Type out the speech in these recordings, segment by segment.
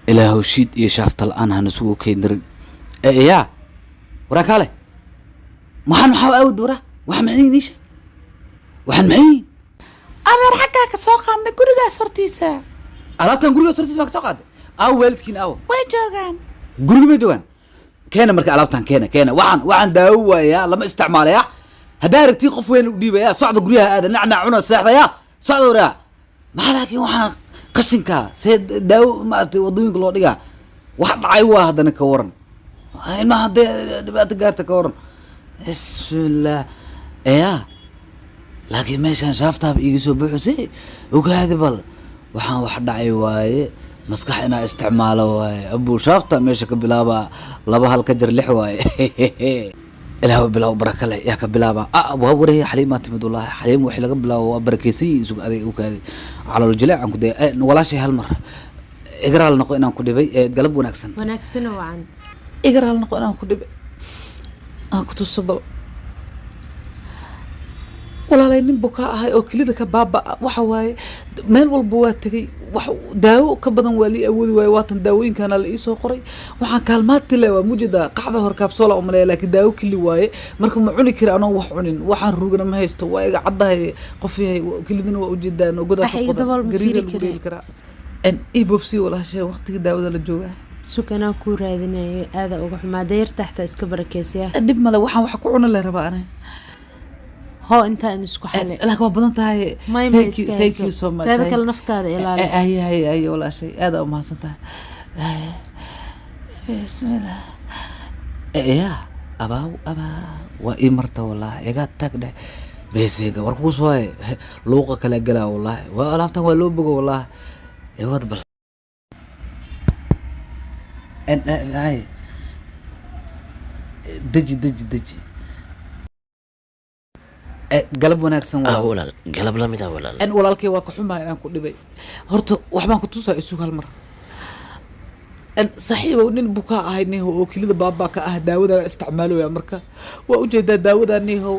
إلهو شيد يشافت الآن هنسوق كيدر يا وراك عليه محن محاو أود ورا وحن معين نيش وحن معين adeer xaggaa ka soo qaadna gurigaas hortiisa alaabtan guriga hortiisa ma ka soo qaaday aw waalidkiin aw way joogaan guriga ma joogaan keena marka alaabtan keena waxaan daawo waayaa lama isticmaalaya hadaa aragtii qof weyn u dhiibaya socda guriga aada nacnac cuna seexdaya socda waraa maxaa laakiin waxaan qashinka see daawo maaragtay wadooyinka loo dhigaa wax dhacay waa haddana ka waran ilmaha haddee dhibaato gaarta ka waran bismillah yaa laakiin meeshaan shaaftaaba iiga soo buuxisay ogaadi bal waxaan wax dhacay waaye maskax inaa isticmaalo waaye abuu shaafta meesha ka bilaaba laba hal ka jar lix waaye ilaahu bilaw baraka leh yaa ka bilaaba waa wareeya xaliimaa timid wallaahi xaliim wixii laga bilaabo waa barakeysay isugu adeeg ogaadi calool jileec aan ku day walaashay hal mar igaraal noqo inaan ku dhibay galab wanaagsan wacan igaraal noqo inaan ku dhibay aan ku tuso bal walaalay nin bukaa ahay oo kelida ka baaba waxa waaye meel walba waa tegay wax daawo ka badan waa lii awoodi waaye waatan daawooyinkana la ii soo qoray waxaan kaalmaadti le waa mujida qacda hor kaabsoola umaleeya laakiin daawo keli waaye marka ma cuni kari anoo wax cunin waxaan rugana ma haysto waa iga caddahay qof yahay kelidana waa ujeedaan oo godaa ka qodan gariira lagu dheeli karaa ii bobsi walaashay waqtigii daawada la joogaa sukanaa kuu raadinayo aada uga xumaa dayarta xataa iska barakeysaya dhib male waxaan wax ku cuna le rabaa anay هو أنت إنسكو حلي لك وبدنتها ما thank you so much هذا كل نفط هذا إلى أي ولا شيء هذا ما صنتها بسم الله يا أبا وإمرت والله يقعد تكده بس يقعد وركوس واي لوقا كلا جلا والله ولا بتوه لوبق والله يقعد بل أن هاي دجي galab wanaagsan walaal galab la mid ah walaal walaalkay waa ka xumaa inaan ku dhibay horta waxbaan ku tusaa isugu hal mar saxiibow nin bukaa ahay nihow oo kelida baabaa ka ah daawadana isticmaalooya marka waa ujeedaa daawadaa nihow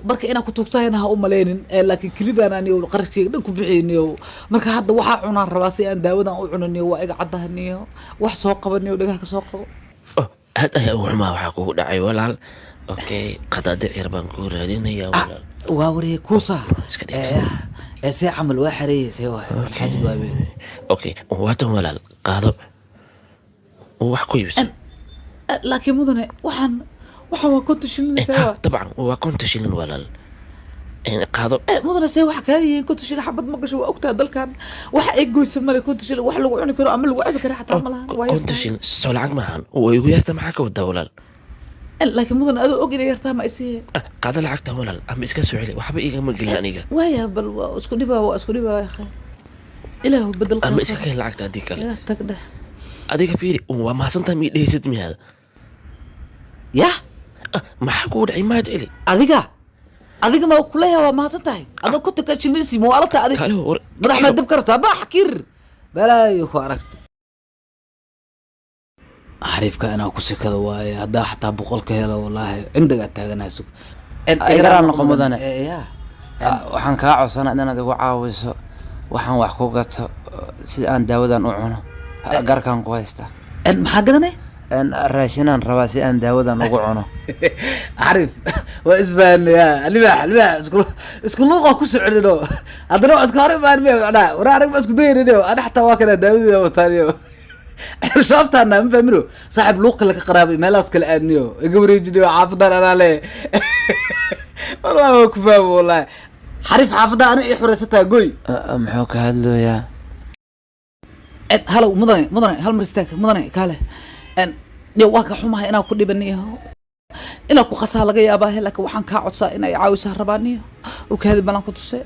marka inaan ku tugsahayna ha u maleynin laakiin kelidana nihow qarashkeyga dhan ku bixiyay nihow marka hadda waxaa cunaan rabaa si aan daawadan u cuno nihow waa iga caddaha nihow wax soo qaba nihow dhagaha ka soo qabo aad ayaa ugu xumaa waxaa kugu dhacay walaal اوكي قطع يربان كورة دينيا ولا واوري كوسا سي عمل واحد سي واحد حاسب بابي اوكي واتم ولا قاضو وحكوي بس لكن مدن وحن كنت شيلين سوا طبعا وكنت شيلين ولا يعني قاضو مدن سي وحكاي كنت شيل حبه مقش وقتها دلكان waxa ay goysay male كنت شيل wax lagu cuni karo ama lagu cabi karo xataa malahan كنت شيل soo lacag maahan way ugu yarta maxaa ka wada walaal لكن مدن أدو أجري يرتاح ما يصير قاعد لعقتها ولا أم إسكا سعيلي وحبي إيجا مقلنا نيجا ويا بل واسكو دبا يا أخي إله بدل أم إسكا كان لعقتها ديك لا تقدر أديك فيري وما صنت مي ليه ست مي هذا يا ما حكود عماد إلي أديك ما كلها وما صنتها أدو كنت كشميسي مو أردت أديك مدح ما دبكرتها بحكير بلا يخواركت عارفك أنا كسكذا واي هذا حتى بقول كهلا والله عندك أتاجنا سوق إقرار نقوم بدنا وحن كاعو سنة أنا ذو عاوز وحن وحكوجت سيان داودان أعونه قر كان كويستا إن محققني إن الراشنان رواسي أن داودان أعونه عارف وإسبان يا الباح اسكول لغة كسعلنا هذا نوع أذكار ما أنا أنا ورارك بس كدير أنا حتى واكل داود وثاني شفت أنا ما فهمني صاحب لوق لك قرابي ما لاسك الأدنيو يقولي جدي حافظان أنا ليه والله كفاية والله حريف حافظة أنا إيه حرستها قوي محوك هالو يا هلا مدني هل مرستك مدني كاله أن نواك حماه أنا كل بنيه أنا كو خسها لقى يا باه لك وحن كعصا أنا يعاوز هربانيه وكهذا بنا كنت سي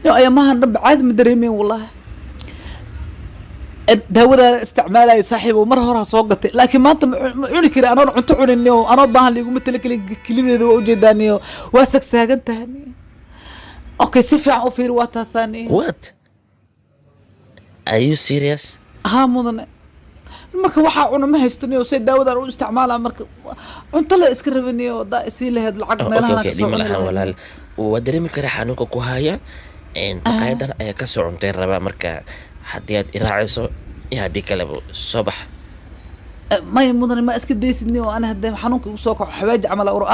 يا ما هنرب عاد مدريمين والله داودا استعمالها صاحب ومره هورها سوقتي لكن ما انت عوني كري انا عنت عونينيو انا باهن ليغو مثل كليديدا او جيدانيو واسك ساغنتهني اوكي سيفع او فير واتاساني what are you serious ها مدن marka waxa una ma haystaniyo say daawadan u isticmaalaa marka cunto la iska rabaniyo da isii lahayd lacag meelaha ka soo cunay walaal wadareemi kara xanuunka ku haya in qaydan ay ka soo cuntay raba marka haddii aad iraaciso يا دي كلبو صبح may mudane ma iska daysidni oo ana hadda xanuunka igu soo kaco xawaaji camal ur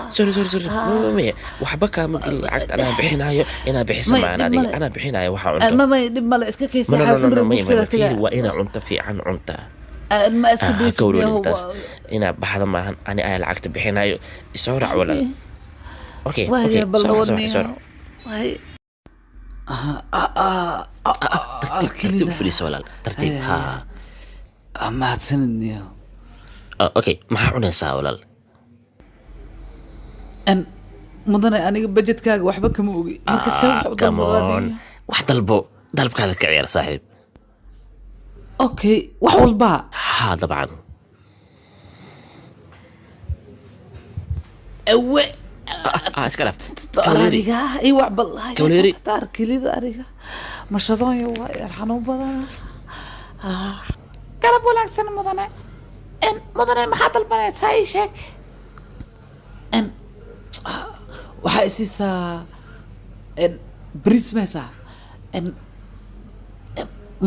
سوري مية وحبك ممكن لعقت أنا بحنايو أنا بحس ما معنا يدب دي ملا. أنا بحنايو وحا عنده ma may dhib male iska kaysa ما xaafin ما mushkila فيه taga وإنا عنده في عن عنده ma iska daysidni كولو oo انتاس إنا بحض ما أنا أي لعقت بحنايو يسورع ولا لا أوكي waaya أوكي bal سورع lawadni سورع waay ترتيب فليس ولا لا ترتيب ها mahadsanidniyo أوكي ما حعنيسا ولا لا an mudane aniga budgetkaaga waxba kama ogi marka se wax u dalbadaniyo واحد ضرب هذا كعيار صاحب okay wax walba ها طبعا awe اسكلاف ariga i wax bal Kawleeri. taar kelida ariga mashadooyo waa yar xanuun badana galab wanaagsan mudane en mudane maxaa dalbanaysaa ii sheeg en waxaa isiisaa en bris meesaa en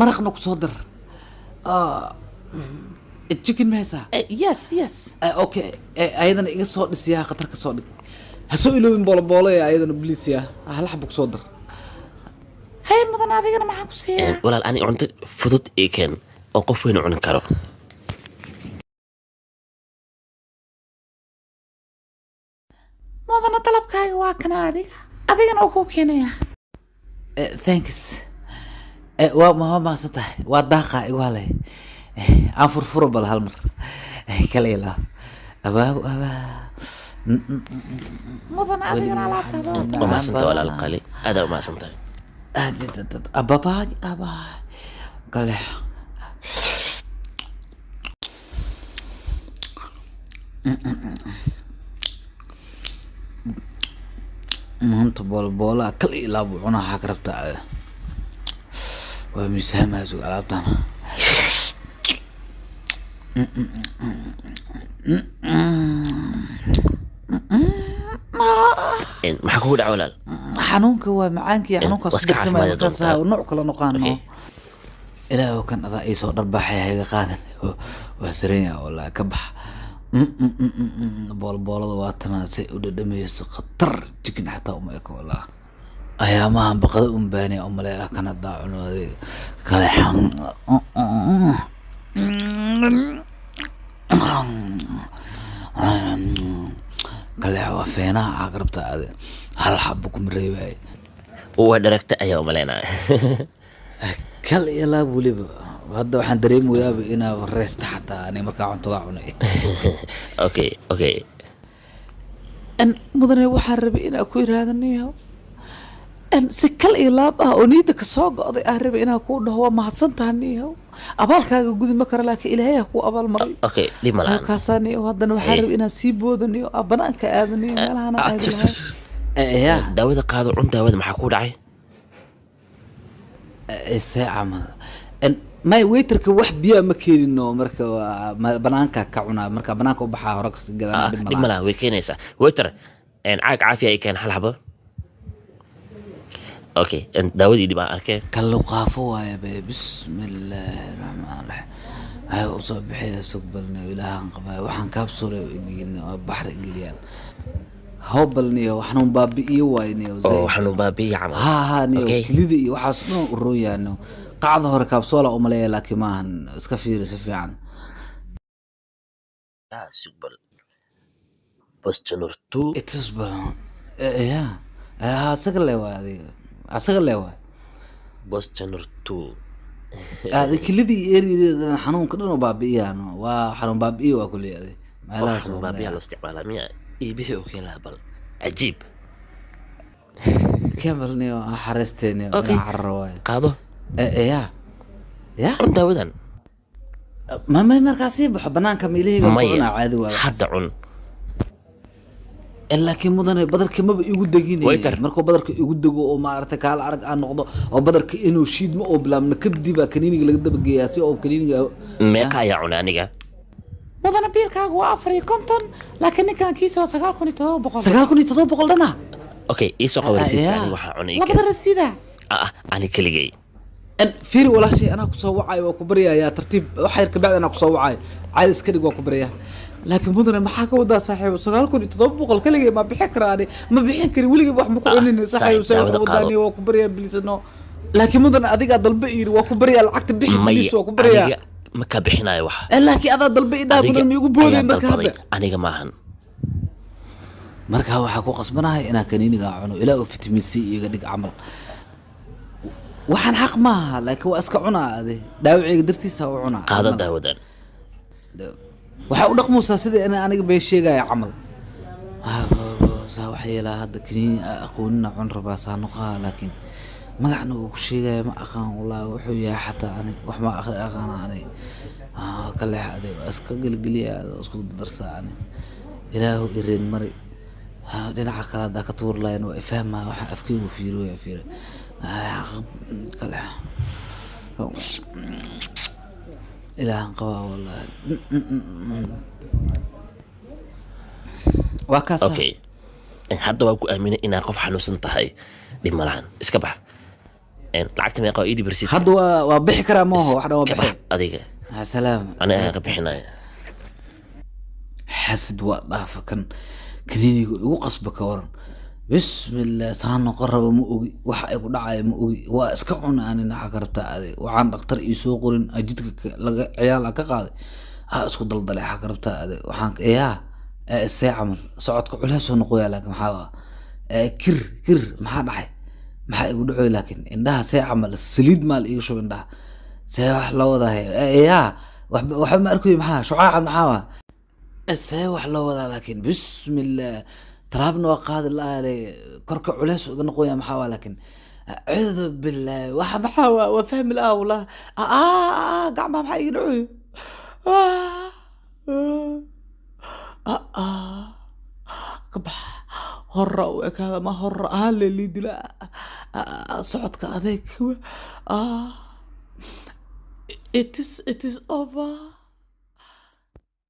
maraqna ku soo dar chicken meesaa yes okay ayadana iga soo dhisiyaa khatar ka soo dhig ha soo iloobin booloboolo ee ayadana bliisya hal xabo ku soo dar hay mudan adigana maxaan ku siiyaa ولا أنا عنده فضوت إيكن أو قفوين عن كرو mudana dalabkaaga waa kana adigana uu kuu keenaya thanks waa mahadsan tahay waa daaqa igu halay aan furfuro bal hal mar kala ilaa abaabu mudana adigana alaabtaada وما سنت ولا القلي هذا وما سنت ababaaj kale maanta boolboolaa kal ilaa buu cunaa waxaa ka rabtaa waa miisaamaha sug alaabtan ما حكوا دعوة ولا xanuunka waa macaankiiyo xanuunkaas waska darsamaya caafimaad markaas doontaa. nooc kala noqaano Okay. ilaahu kan adaa ii soo dharbaaxay hayga qaadan waa saranya wallaahi ka bax boolboolada waa tanaa say u dhadhamayso khatar jikin xataa uma eko wallaahi ayaamahan baqada un baaniya u maleeya kana daacuno adiga kale kale waa feenaha aa ka rabtaa adi hal xabo kuma reebaayo ودركت أيوة ملينا kal iyo laab weliba hadda waxaan dareemayaaba inaa reesta xataa ani markaa cuntada cunay أوكي an mudane waxaan rabay inaa ku iraadaniyo an si kal iyo laab ah oo niida kasoo go'day aan rabay inaa kuu dhaho waa mahadsantaaniyo abaalkaaga gudi ma kara laakiin ilaahay ha kuu abaal maray أوكي دي ملان halkaasaaniyo haddana waxaan rabay inaan sii boodaniyo banaanka aadaniyo meelahana aadaniyo ya داود قادو عن داود ما حكوا دعي see camal may waiterka wax biyaa ma keenino marka banaanka ka cunaa marka banaanka u baxaa hore kasi gadana دي ملان ويكينيسا ويتر إن عاق عافية كان حل حبة أوكي إن داود يدي ما أركي kallo qaafo waaye be bismillaahi raxmaan raxiim hay u soo bixida sugbalniyo ilaahan qabaa waxaan kaabsulay igin baxri geliyaan hawbalniyo waxaan baabi'iyo waayniyo أو حنو بابي عمل ha niyo Okay. kilida iyo waxaas dhan u rooyaano qacda hore kaabsoola u maleeya laakiin maahan iska fiiri si fiican سيقبل بس تنرتو itusbal ya asaga le waay adiga asaga le waay بس تنرتو aada kilidii erideedana xanuunka dhan oo baabi'iyaano waa xanuun baabi'iyo waa kuleeyaday meelahaas حنو oo بابي maleeya. على استعمال مية يبيه أوكي لا بل عجيب كملني حرستني أوكي. من عالرواية قادو يا عن داودن ما مركزي بحبنان كميليه مية عادي حد عن laakiin mudane badarka maba igu deginay Waiter. markuu badarka igu dego oo maaragtay kaala arag aan noqdo oo badarka inuu shiidmo oo bilaabna kadib kaniiniga laga daba geeyaa si oo kaniiniga meeqa ayaa cunay aniga mudane biilkaaga waa 450 laakiin ninkan kiisa waa 9700 9700 dhana okay iisoo qabo rasiidka ya. aniga waxaa cunay labada rasiida ani keligay ان فيري ولا شيء انا كسو وعاي وكبريا يا ترتيب وحير كبعد انا كسو وعاي عايز اسكدق وكبريا لكن مدن ما حكى ودا صاحب سغالكم تطبق الكليه ما بحكراني ما بحكري ولي wax ma ku cunina صاحب وداني وكبريا بليس انه لكن مدن adiga dalba iri وكبريا lacagta bixi بليس وكبريا ma ka bixinayo wax laakiin ada dalba idaa mudan mi ugu boodeen marka hadda aniga maahan marka waxa ku qasbanahay inaan kaniiniga cuno ilaa uu vitamin C iga dhig camal waxaan xaq maaha laakiin waa iska cunaa ade dhaawiciga dartiisa u cunaa qaada daawadan waxa u dhaqmuusaa sidii in aniga bay sheegaya camal saa waxa yeelaa hadda kaniini aqoonina cun rabaa saanuqaa laakiin magacna uu ku sheegaya ma aqaan wallaahi wuxuu yahay xataa ani wax ma aqaan ani kale hade iska galgaliya isku darsaa ani ilaahu ireen mari dhinaca kale hadda ka tuur lahayn waa ifahmaa waxa afkeygu fiiriyo fiir kale ilaahan qabaa wallaahi waa kaas okay hadda waa ku aaminay inaa qof xanuunsan tahay dhib ma lahan iska bax lacagta meeqa iidi barsid hadda waa bixi karaa maaho wax dhan waa bixi adiga salaam ana ka bixinaya xasid waa dhaafa kan kaniiniga igu qasba ka waran bismillah saano qaraba ma ogi wax ay ku dhacay ma ogi waa iska cunaanina xakarta ade waxaan dhaqtar ii soo qorin ajidka laga ciyaal ka qaaday isku daldalay xakarta ade waxaan saacaman socodka culays soo noqoyaa laakiin maxaa kir maxaa dhacay maxaa igu dhacoy laakiin indhaha saacamal saliid maal iga shub indhaha see wax loo wadahay wax ma arkoy maxaa shucaacan maxaa see wax loo wadaa laakiin bismillah taraabna waa qaadi laale korka culays uga noqoyaa maxaa laakiin a'uudu billahi waxa maxaa waa fahmi la wallah gacma maxaa iga dhacoy كبح هرة وكذا ما هرة اللي دلا صعد كذاك it is over